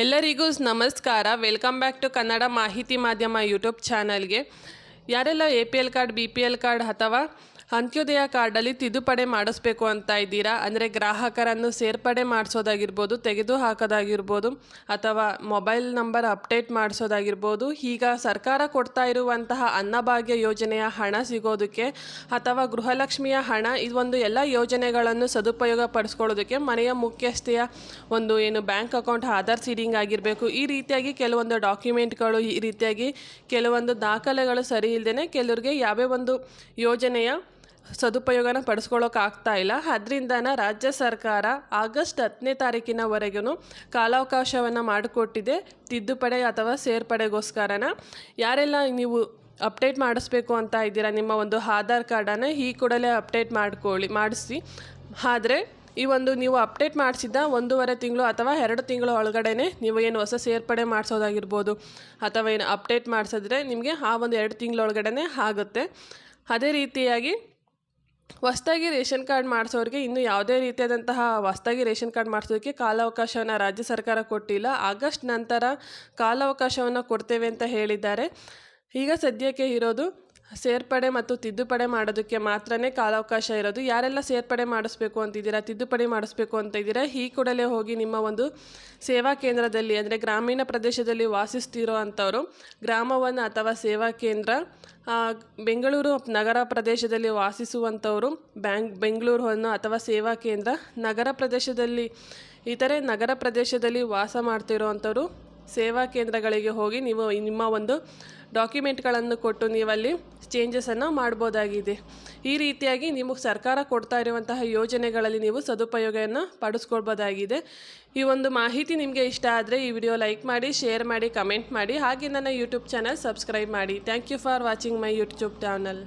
ಎಲ್ಲರಿಗೂ ನಮಸ್ಕಾರ. Welcome back to Kannada ಮಾಹಿತಿ ಮಾಧ್ಯಮ ಯೂಟ್ಯೂಬ್ ಚಾನಲ್ಗೆ. ಯಾರೆಲ್ಲ APL ಕಾರ್ಡ್, BPL ಕಾರ್ಡ್ ಅಥವಾ ಅಂತ್ಯೋದಯ ಕಾರ್ಡಲ್ಲಿ ತಿದ್ದುಪಡಿ ಮಾಡಿಸ್ಬೇಕು ಅಂತ ಇದ್ದೀರಾ, ಅಂದರೆ ಗ್ರಾಹಕರನ್ನು ಸೇರ್ಪಡೆ ಮಾಡಿಸೋದಾಗಿರ್ಬೋದು, ತೆಗೆದು ಹಾಕೋದಾಗಿರ್ಬೋದು, ಅಥವಾ ಮೊಬೈಲ್ ನಂಬರ್ ಅಪ್ಡೇಟ್ ಮಾಡಿಸೋದಾಗಿರ್ಬೋದು, ಈಗ ಸರ್ಕಾರ ಕೊಡ್ತಾ ಇರುವಂತಹ ಅನ್ನಭಾಗ್ಯ ಯೋಜನೆಯ ಹಣ ಸಿಗೋದಕ್ಕೆ ಅಥವಾ ಗೃಹಲಕ್ಷ್ಮಿಯ ಹಣ, ಇದೊಂದು ಎಲ್ಲ ಯೋಜನೆಗಳನ್ನು ಸದುಪಯೋಗ ಪಡಿಸ್ಕೊಳ್ಳೋದಕ್ಕೆ ಮನೆಯ ಮುಖ್ಯಸ್ಥೆಯ ಒಂದು ಬ್ಯಾಂಕ್ ಅಕೌಂಟ್ ಆಧಾರ್ ಸೀಡಿಂಗ್ ಆಗಿರಬೇಕು. ಈ ರೀತಿಯಾಗಿ ಕೆಲವೊಂದು ಡಾಕ್ಯುಮೆಂಟ್ಗಳು, ಈ ರೀತಿಯಾಗಿ ಕೆಲವೊಂದು ದಾಖಲೆಗಳು ಸರಿ ಇಲ್ಲದೇ ಕೆಲವ್ರಿಗೆ ಯಾವ್ಯಾವ ಒಂದು ಯೋಜನೆಯ ಸದುಪಯೋಗನ ಪಡಿಸ್ಕೊಳ್ಳೋಕ್ಕಾಗ್ತಾ ಇಲ್ಲ. ಅದರಿಂದನ ರಾಜ್ಯ ಸರ್ಕಾರ ಆಗಸ್ಟ್ 10ನೇ ತಾರೀಕಿನವರೆಗೂ ಕಾಲಾವಕಾಶವನ್ನು ಮಾಡಿಕೊಟ್ಟಿದೆ ತಿದ್ದುಪಡಿ ಅಥವಾ ಸೇರ್ಪಡೆಗೋಸ್ಕರನ. ಯಾರೆಲ್ಲ ನೀವು ಅಪ್ಡೇಟ್ ಮಾಡಿಸ್ಬೇಕು ಅಂತ ಇದ್ದೀರಾ ನಿಮ್ಮ ಒಂದು ಆಧಾರ್ ಕಾರ್ಡನ್ನು ಈ ಕೂಡಲೇ ಅಪ್ಡೇಟ್ ಮಾಡಿಸಿ. ಆದರೆ ಈ ಒಂದು ನೀವು ಅಪ್ಡೇಟ್ ಮಾಡಿಸಿದ್ದ 1.5 ತಿಂಗಳು ಅಥವಾ 2 ತಿಂಗಳ ಒಳಗಡೆ ನೀವು ಏನು ಹೊಸ ಸೇರ್ಪಡೆ ಮಾಡಿಸೋದಾಗಿರ್ಬೋದು ಅಥವಾ ಏನು ಅಪ್ಡೇಟ್ ಮಾಡಿಸಿದ್ರೆ ನಿಮಗೆ ಆ ಒಂದು 2 ತಿಂಗಳೊಳಗಡೆ ಆಗುತ್ತೆ. ಅದೇ ರೀತಿಯಾಗಿ ಹೊಸದಾಗಿ ರೇಷನ್ ಕಾರ್ಡ್ ಮಾಡಿಸೋರಿಗೆ ಇನ್ನೂ ಯಾವುದೇ ರೀತಿಯಾದಂತಹ ಹೊಸದಾಗಿ ರೇಷನ್ ಕಾರ್ಡ್ ಮಾಡಿಸೋದಕ್ಕೆ ಕಾಲಾವಕಾಶವನ್ನು ರಾಜ್ಯ ಸರ್ಕಾರ ಕೊಟ್ಟಿಲ್ಲ. ಆಗಸ್ಟ್ ನಂತರ ಕಾಲಾವಕಾಶವನ್ನು ಕೊಡ್ತೇವೆ ಅಂತ ಹೇಳಿದ್ದಾರೆ. ಈಗ ಸದ್ಯಕ್ಕೆ ಇರೋದು ಸೇರ್ಪಡೆ ಮತ್ತು ತಿದ್ದುಪಡಿ ಮಾಡೋದಕ್ಕೆ ಮಾತ್ರನೇ ಕಾಲಾವಕಾಶ ಇರೋದು. ಯಾರೆಲ್ಲ ಸೇರ್ಪಡೆ ಮಾಡಿಸ್ಬೇಕು ಅಂತಿದ್ದೀರಾ, ತಿದ್ದುಪಡಿ ಮಾಡಿಸ್ಬೇಕು ಅಂತ ಇದ್ದೀರಾ, ಈ ಕೂಡಲೇ ಹೋಗಿ ನಿಮ್ಮ ಒಂದು ಸೇವಾ ಕೇಂದ್ರದಲ್ಲಿ, ಅಂದರೆ ಗ್ರಾಮೀಣ ಪ್ರದೇಶದಲ್ಲಿ ವಾಸಿಸ್ತಿರೋ ಅಂಥವರು ಗ್ರಾಮವನ್ನು ಅಥವಾ ಸೇವಾ ಕೇಂದ್ರ, ಬೆಂಗಳೂರು ನಗರ ಪ್ರದೇಶದಲ್ಲಿ ವಾಸಿಸುವಂಥವರು ಬೆಂಗಳೂರನ್ನು ಅಥವಾ ಸೇವಾ ಕೇಂದ್ರ, ನಗರ ಪ್ರದೇಶದಲ್ಲಿ ಇತರೆ ನಗರ ಪ್ರದೇಶದಲ್ಲಿ ವಾಸ ಮಾಡ್ತಿರೋವಂಥವ್ರು ಸೇವಾ ಕೇಂದ್ರಗಳಿಗೆ ಹೋಗಿ ನೀವು ನಿಮ್ಮ ಒಂದು ಡಾಕ್ಯುಮೆಂಟ್ಗಳನ್ನು ಕೊಟ್ಟು ನೀವಲ್ಲಿ ಚೇಂಜಸನ್ನು ಮಾಡ್ಬೋದಾಗಿದೆ. ಈ ರೀತಿಯಾಗಿ ನಿಮಗೆ ಸರ್ಕಾರ ಕೊಡ್ತಾ ಇರುವಂತಹ ಯೋಜನೆಗಳಲ್ಲಿ ನೀವು ಸದುಪಯೋಗವನ್ನು ಪಡಿಸ್ಕೊಳ್ಬೋದಾಗಿದೆ. ಈ ಒಂದು ಮಾಹಿತಿ ನಿಮಗೆ ಇಷ್ಟ ಆದರೆ ಈ ವಿಡಿಯೋ ಲೈಕ್ ಮಾಡಿ, ಶೇರ್ ಮಾಡಿ, ಕಮೆಂಟ್ ಮಾಡಿ. ಹಾಗೆ ನನ್ನ ಯೂಟ್ಯೂಬ್ ಚಾನಲ್ ಸಬ್ಸ್ಕ್ರೈಬ್ ಮಾಡಿ. Thank you for watching my YouTube channel.